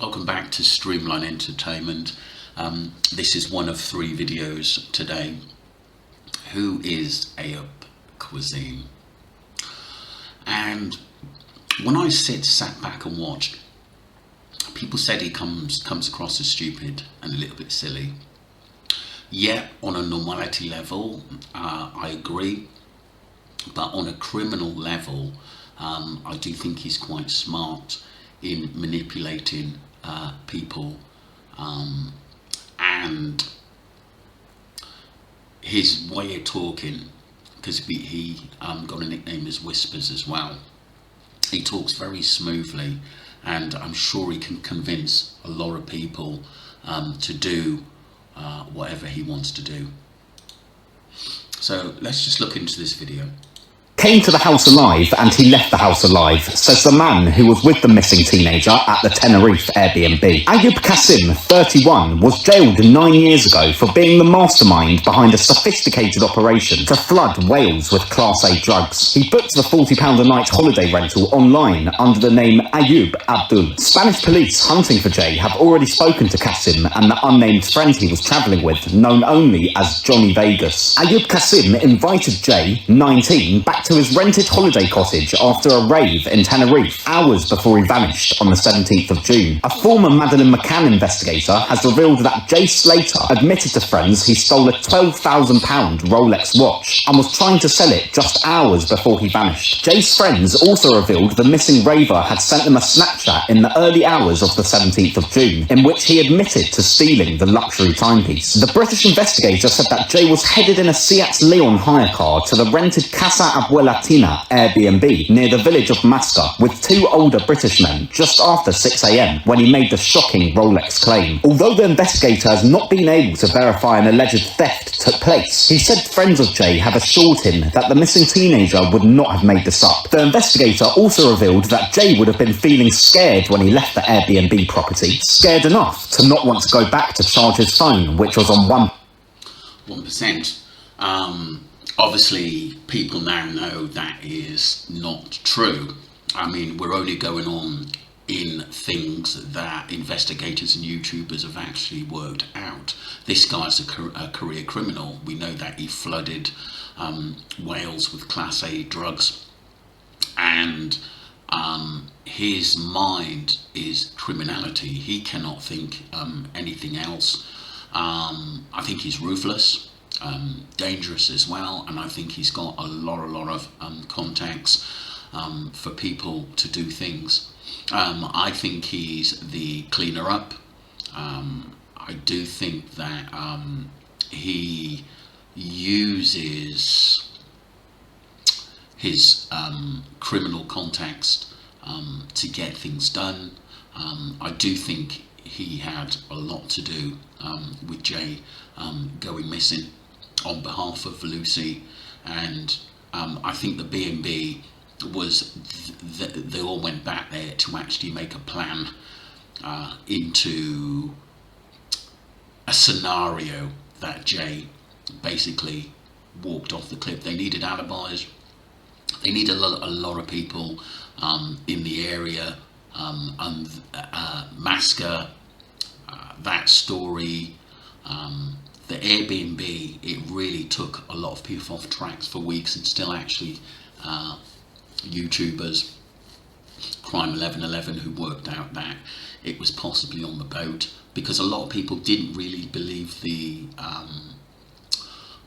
Welcome back to Streamline Entertainment. This is one of 3 videos today. Who is Ayub Cuisine? And when I sat back and watched, people said he comes across as stupid and a little bit silly. Yeah, on a normality level, I agree, but on a criminal level, I do think he's quite smart in manipulating people, and his way of talking, because he got a nickname as Whispers as well. He talks very smoothly, and I'm sure he can convince a lot of people to do whatever he wants to do. So let's just look into this video. Came to the house alive and he left the house alive, says the man who was with the missing teenager at the Tenerife Airbnb. Ayub Kasim, 31, was jailed 9 years ago for being the mastermind behind a sophisticated operation to flood Wales with Class A drugs. He booked the £40 a night holiday rental online under the name Ayub Abdul. Spanish police hunting for Jay have already spoken to Kasim and the unnamed friend he was travelling with, known only as Johnny Vegas. Ayub Kasim invited Jay, 19, back to his rented holiday cottage after a rave in Tenerife, hours before he vanished on the 17th of June. A former Madeleine McCann investigator has revealed that Jay Slater admitted to friends he stole a £12,000 Rolex watch and was trying to sell it just hours before he vanished. Jay's friends also revealed the missing raver had sent them a Snapchat in the early hours of the 17th of June, in which he admitted to stealing the luxury timepiece. The British investigator said that Jay was headed in a Seat Leon hire car to the rented Casa Abuela Latina Airbnb near the village of Masca with 2 older British men just after 6 AM when he made the shocking Rolex claim. Although the investigator has not been able to verify an alleged theft took place, he said friends of Jay have assured him that the missing teenager would not have made this up. The investigator also revealed that Jay would have been feeling scared when he left the Airbnb property, scared enough to not want to go back to charge his phone, which was on 1%. Obviously, people now know that is not true. I mean, we're only going on in things that investigators and YouTubers have actually worked out. This guy's a career criminal. We know that he flooded Wales with Class A drugs, and his mind is criminality. He cannot think anything else. I think he's ruthless. Dangerous as well, and I think he's got a lot of contacts for people to do things. I think he's the cleaner up. I do think that he uses his criminal contacts to get things done. I do think he had a lot to do with Jay going missing on behalf of Lucy, and I think the B&B was they all went back there to actually make a plan into a scenario that Jay basically walked off the cliff. They needed alibis. They needed a lot of people in the area, and Masca, that story, the Airbnb, it really took a lot of people off tracks for weeks, and still actually YouTubers, Crime 1111, who worked out that it was possibly on the boat, because a lot of people didn't really believe the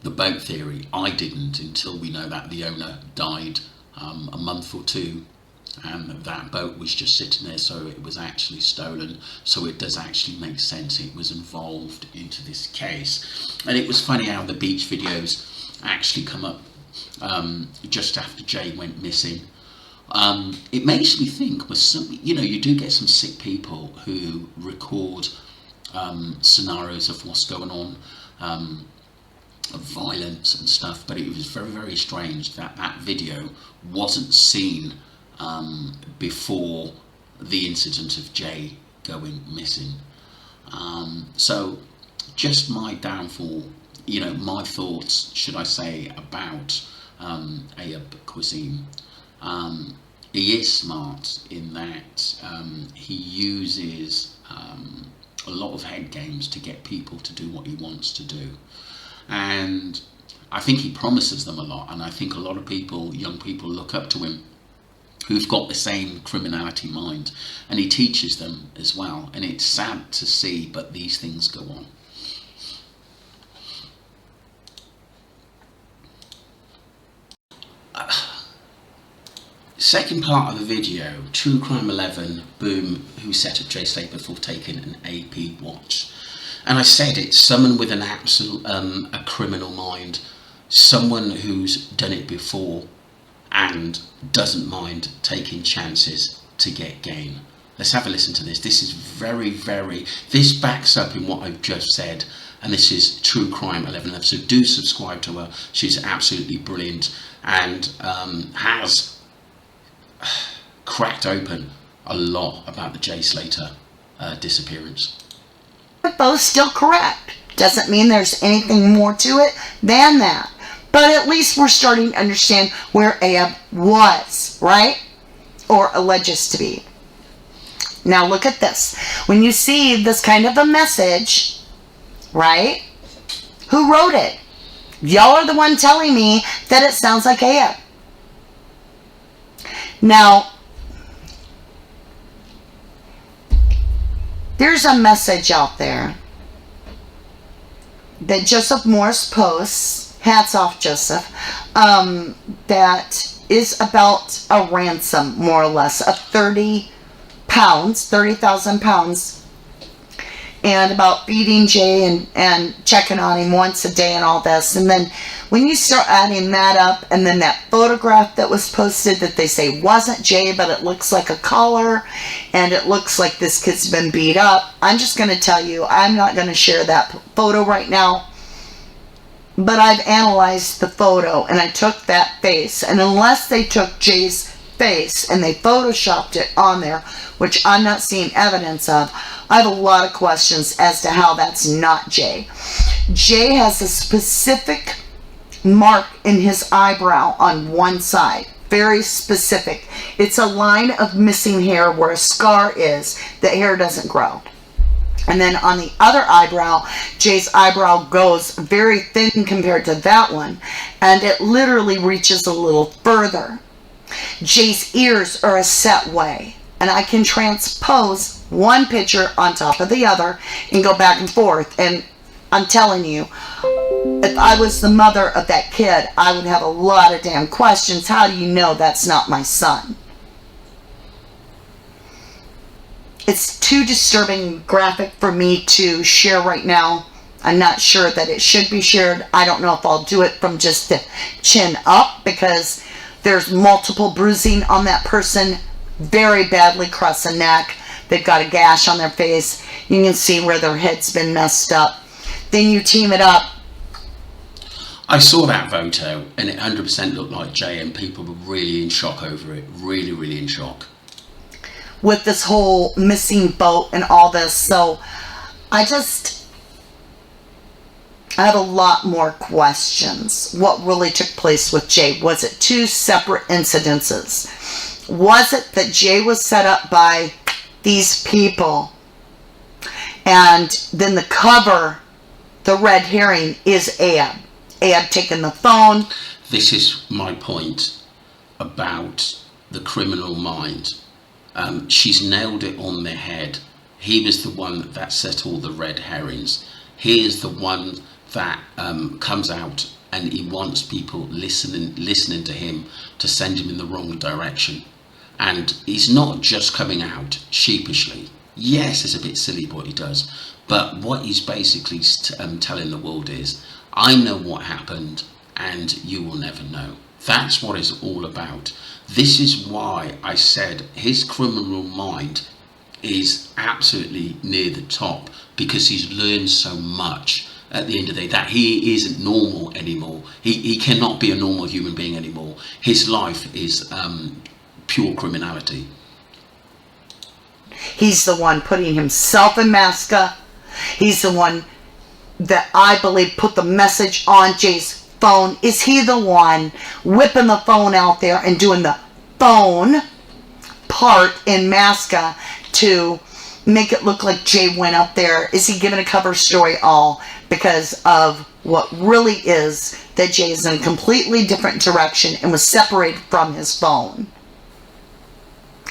boat theory. I didn't, until we know that the owner died a month or 2, and that boat was just sitting there, so it was actually stolen. So it does actually make sense it was involved into this case. And it was funny how the beach videos actually come up just after Jay went missing. It makes me think, with some, you do get some sick people who record scenarios of what's going on, of violence and stuff, but it was very strange that that video wasn't seen before the incident of Jay going missing. So just my downfall, my thoughts, should I say, about Ayub Cuisine. He is smart in that he uses a lot of head games to get people to do what he wants to do. And I think he promises them a lot, and I think a lot of people, young people, look up to him who've got the same criminality mind, and he teaches them as well. And it's sad to see, but these things go on. Second part of the video, True Crime 11, boom, who set up Jay Slate before taking an AP watch. And I said it's someone with an absolute, a criminal mind, someone who's done it before and doesn't mind taking chances to get gain. Let's have a listen to this. This is this backs up in what I've just said, and this is True Crime 11. So do subscribe to her. She's absolutely brilliant, and has cracked open a lot about the Jay Slater disappearance. Both still correct. Doesn't mean there's anything more to it than that. But at least we're starting to understand where Ayub was, right? Or alleges to be. Now look at this. When you see this kind of a message, right? Who wrote it? Y'all are the one telling me that it sounds like Ayub. Now, there's a message out there that Joseph Morris posts, hats off Joseph, that is about a ransom, more or less, of 30,000 pounds, and about feeding Jay and checking on him once a day and all this. And then when you start adding that up, and then that photograph that was posted that they say wasn't Jay, but it looks like a collar, and it looks like this kid's been beat up, I'm just going to tell you, I'm not going to share that photo right now. But I've analyzed the photo, and I took that face, and unless they took Jay's face and they photoshopped it on there, which I'm not seeing evidence of, I have a lot of questions as to how that's not Jay. Jay has a specific mark in his eyebrow on one side, very specific. It's a line of missing hair where a scar is. The hair doesn't grow. And then on the other eyebrow, Jay's eyebrow goes very thin compared to that one, and it literally reaches a little further. Jay's ears are a set way, and I can transpose one picture on top of the other and go back and forth. And I'm telling you, if I was the mother of that kid, I would have a lot of damn questions. How do you know that's not my son? It's too disturbing graphic for me to share right now. I'm not sure that it should be shared. I don't know if I'll do it from just the chin up, because there's multiple bruising on that person, very badly across the neck. They've got a gash on their face. You can see where their head's been messed up. Then you team it up. I saw that photo, and it 100% looked like Jay, and people were really in shock over it. Really in shock. With this whole missing boat and all this. So I have a lot more questions. What really took place with Jay? Was it two separate incidences? Was it that Jay was set up by these people, and then the cover, the red herring, is Ayub? Ayub taking the phone. This is my point about the criminal mind. She's nailed it on the head. He was the one that set all the red herrings. He is the one that comes out, and he wants people listening to him to send him in the wrong direction. And he's not just coming out sheepishly. Yes, it's a bit silly what he does, but what he's basically telling the world is, I know what happened and you will never know. That's what it's all about. This is why I said his criminal mind is absolutely near the top, because he's learned so much at the end of the day that he isn't normal anymore. He cannot be a normal human being anymore. His life is pure criminality. He's the one putting himself in Masca. He's the one that I believe put the message on Jay's phone. Is he the one whipping the phone out there and doing the phone part in Masca to make it look like Jay went up there? Is he giving a cover story all because of what really is that Jay is in a completely different direction and was separated from his phone?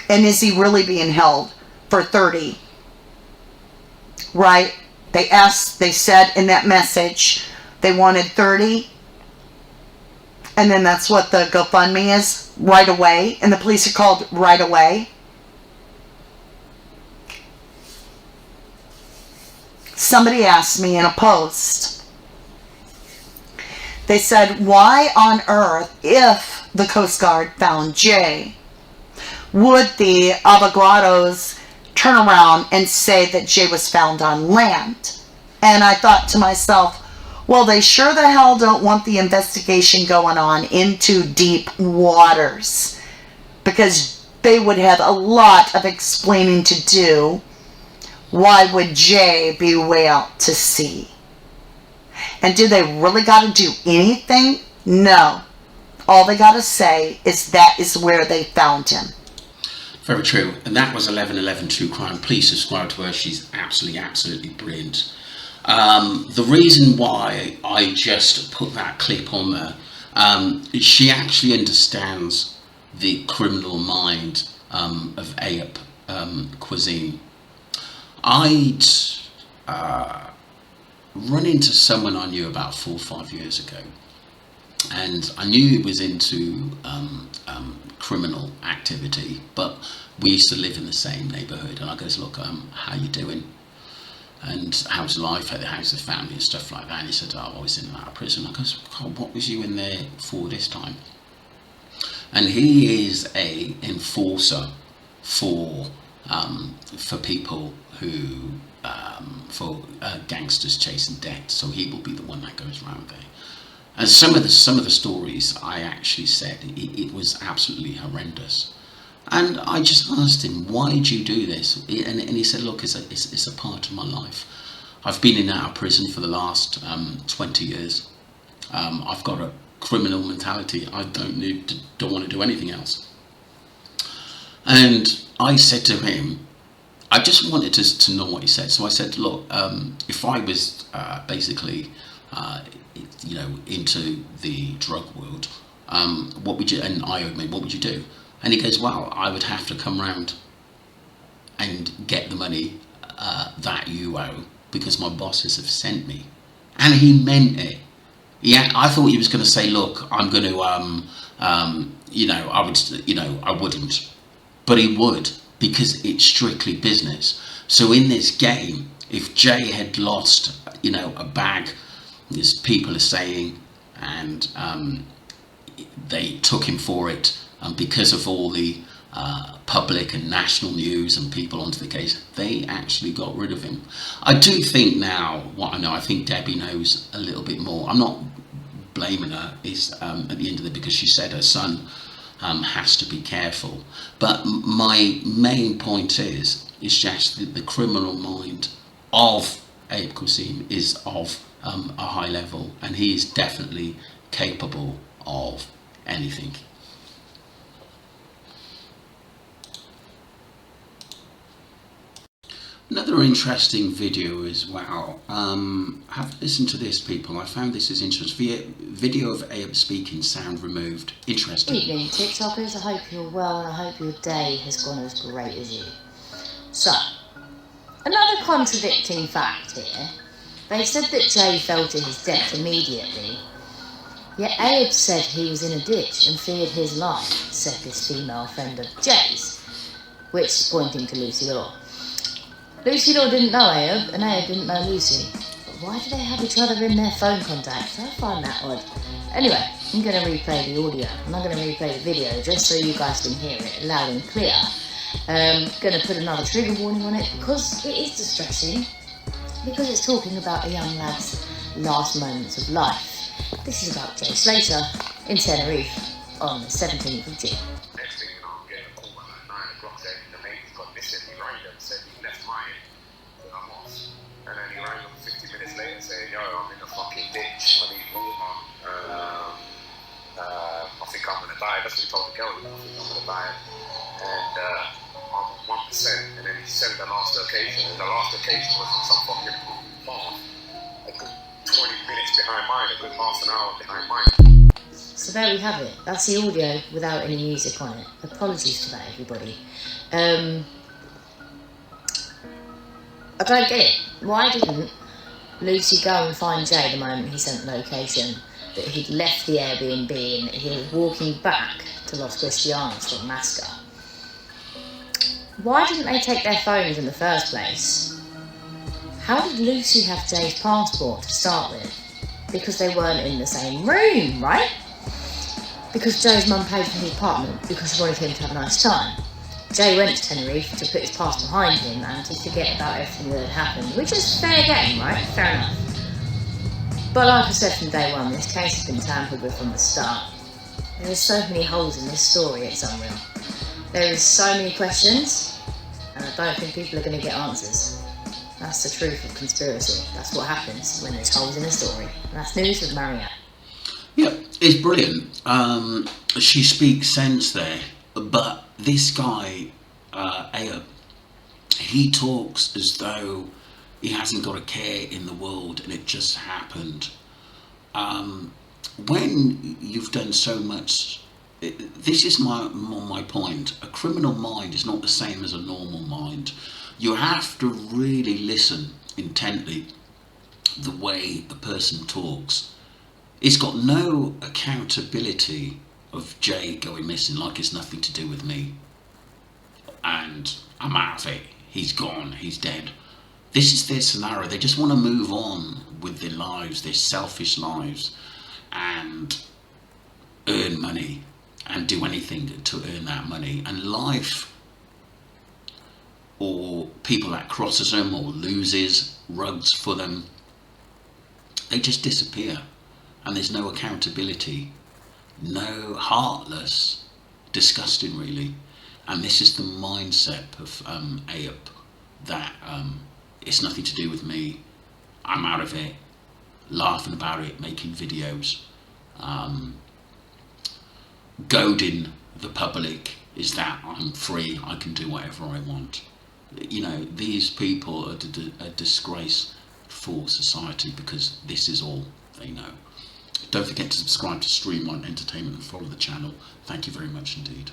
And is he really being held for 30? Right? They said in that message they wanted 30. And then that's what the GoFundMe is, right away. And the police are called right away. Somebody asked me in a post, they said, why on earth, if the Coast Guard found Jay, would the abogados turn around and say that Jay was found on land? And I thought to myself, well, they sure the hell don't want the investigation going on into deep waters, because they would have a lot of explaining to do. Why would Jay be way out to sea? And do they really got to do anything? No. All they got to say is that is where they found him. Very true. And that was 1111 True Crime. Please subscribe to her. She's absolutely brilliant. The reason why I just put that clip on there, she actually understands the criminal mind of Ayub Kazim. I'd run into someone I knew about 4 or 5 years ago, and I knew he was into criminal activity, but we used to live in the same neighbourhood. And I goes, look, how you doing? And how's life? How's the family and stuff like that? And he said, oh, I was in and out of prison. I goes, God, what was you in there for this time? And he is a enforcer for people who for gangsters chasing debt. So he will be the one that goes around there. And some of the stories I actually said, it was absolutely horrendous. And I just asked him, why did you do this? And he said, look, it's a part of my life. I've been in and out of prison for the last 20 years. I've got a criminal mentality. I don't want to do anything else. And I said to him, I just wanted to know what he said. So I said, look, if I was basically, into the drug world, what would you, and I owed me, what would you do? And he goes, well, I would have to come round and get the money that you owe, because my bosses have sent me. And he meant it. Yeah, I thought he was going to say, look, I'm going to, I wouldn't. But he would, because it's strictly business. So in this game, if Jay had lost, a bag, as people are saying, and they took him for it, and because of all the public and national news and people onto the case, they actually got rid of him. I do think now, what I know, I think Debbie knows a little bit more. I'm not blaming her, is at the end of it, because she said her son has to be careful. But my main point is just that the criminal mind of Ayub Kazim is of a high level, and he is definitely capable of anything. Another interesting video as well. Have listened to this, people. I found this is interesting. Video of Ayub speaking, sound removed. Interesting. Good evening, TikTokers. I hope you're well and I hope your day has gone as great as you. So, another contradicting fact here. They said that Jay fell to his death immediately. Yet Ayub said he was in a ditch and feared his life, said this female friend of Jay's, which pointing to Lucy Law. Lucy Law didn't know Ayub, and Ayub didn't know Lucy. But why do they have each other in their phone contacts? I find that odd. Anyway, I'm going to replay the audio. I'm not going to replay the video, just so you guys can hear it loud and clear. Going to put another trigger warning on it, because it is distressing. Because it's talking about a young lad's last moments of life. This is about Jay Slater in Tenerife on the 17th of June. Next thing you know, I'm getting a call at like 9 o'clock saying the mate's gone missing. He rang them, said he left mine, and I'm off. And then he rang them 50 minutes later saying, yo, I'm in a fucking ditch, I need water. I think I'm gonna die. That's what he told the girl, I think I'm gonna die. And I'm on 1%. And then he sent the last location, and the last location was on some fucking path, a good 20 minutes behind mine, a good half an hour behind mine. So there we have it. That's the audio without any music on it. Apologies for that, everybody. I don't get it. Why didn't Lucy go and find Jay the moment he sent the location? That he'd left the Airbnb and he was walking back to Los Cristianos from Masca. Why didn't they take their phones in the first place? How did Lucy have Jay's passport to start with? Because they weren't in the same room, right? Because Joe's mum paid for his apartment because she wanted him to have a nice time. Jay went to Tenerife to put his past behind him and to forget about everything that had happened, which is fair game, right? Fair enough. But like I said from day one, this case has been tampered with from the start. There are so many holes in this story, it's unreal. There is so many questions, and I don't think people are going to get answers. That's the truth of conspiracy. That's what happens when there's holes in a story. And that's news with Mariette. Yeah, it's brilliant. She speaks sense there, but this guy, Ayub, he talks as though he hasn't got a care in the world and it just happened. When you've done so much, this is my point. A criminal mind is not the same as a normal mind. You have to really listen intently the way a person talks. He's got no accountability of Jay going missing, like it's nothing to do with me. And I'm out of it. He's gone. He's dead. This is their scenario. They just want to move on with their lives, their selfish lives, and earn money and do anything to earn that money. And life, or people that crosses them or loses, rugs for them, they just disappear. And there's no accountability, no, heartless, disgusting really. And this is the mindset of Ayub, that it's nothing to do with me, I'm out of it, laughing about it, making videos, goading the public is that I'm free, I can do whatever I want. You know, these people are a disgrace for society because this is all they know. Don't forget to subscribe to Streamline Entertainment and follow the channel. Thank you very much indeed.